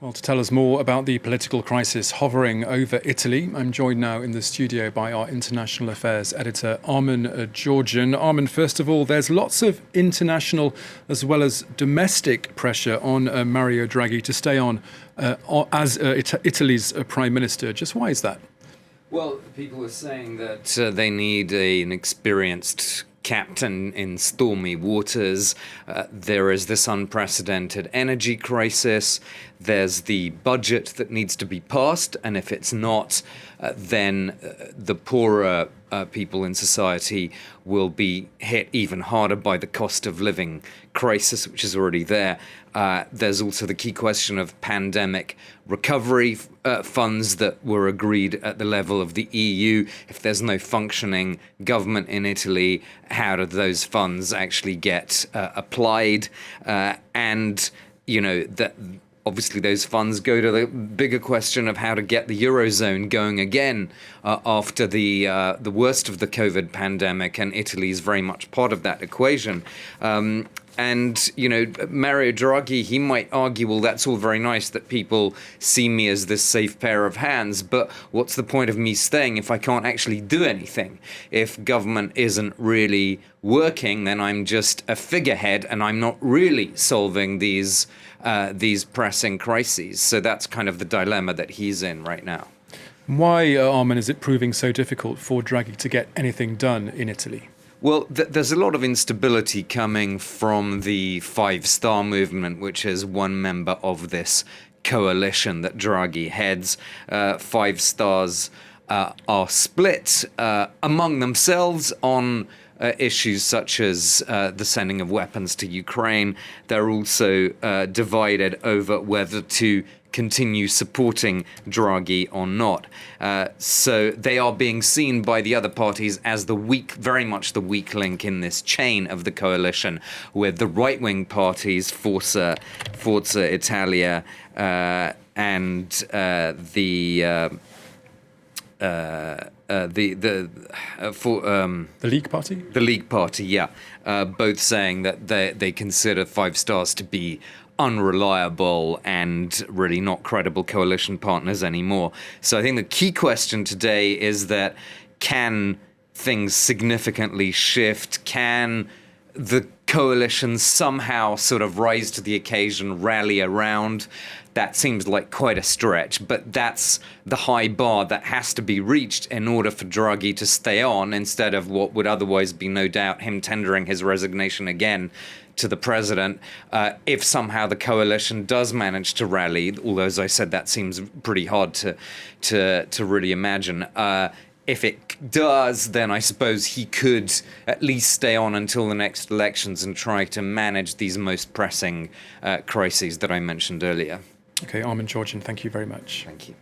Well, to tell us more about the political crisis hovering over Italy, I'm joined now in the studio by our international affairs editor, Armen Georgian. Armen, first of all, there's lots of international as well as domestic pressure on Mario Draghi to stay on as Italy's Prime Minister. Just why is that? Well, people are saying that they need an experienced captain in stormy waters. There is this unprecedented energy crisis. There's the budget that needs to be passed, and if it's not, then the poorer people in society will be hit even harder by the cost of living crisis, which is already there. There's also the key question of pandemic recovery funds that were agreed at the level of the EU. If there's no functioning government in Italy, how do those funds actually get applied? And, you know, that obviously those funds go to the bigger question of how to get the Eurozone going again after the worst of the COVID pandemic, and Italy is very much part of that equation. And, you know, Mario Draghi, he might argue, well, that's all very nice that people see me as this safe pair of hands, but what's the point of me staying if I can't actually do anything? If government isn't really working, then I'm just a figurehead and I'm not really solving these pressing crises. So that's kind of the dilemma that he's in right now. Why, Armen, is it proving so difficult for Draghi to get anything done in Italy? Well, there's a lot of instability coming from the Five Star Movement, which is one member of this coalition that Draghi heads. Five Stars are split among themselves on issues such as the sending of weapons to Ukraine. They're also divided over whether to continue supporting Draghi or not. So they are being seen by the other parties as very much the weak link in this chain of the coalition, with the right-wing parties, Forza Italia, and the League Party? The League Party, yeah. Both saying that they consider Five Stars to be unreliable and really not credible coalition partners anymore. So I think the key question today is that, can things significantly shift? Can the coalition somehow sort of rise to the occasion, rally around? That seems like quite a stretch, but that's the high bar that has to be reached in order for Draghi to stay on, instead of what would otherwise be, no doubt, him tendering his resignation again to the president. If somehow the coalition does manage to rally, although, as I said, that seems pretty hard to really imagine. If it does, then I suppose he could at least stay on until the next elections and try to manage these most pressing crises that I mentioned earlier. Okay, Armen Georgian, thank you very much. Thank you.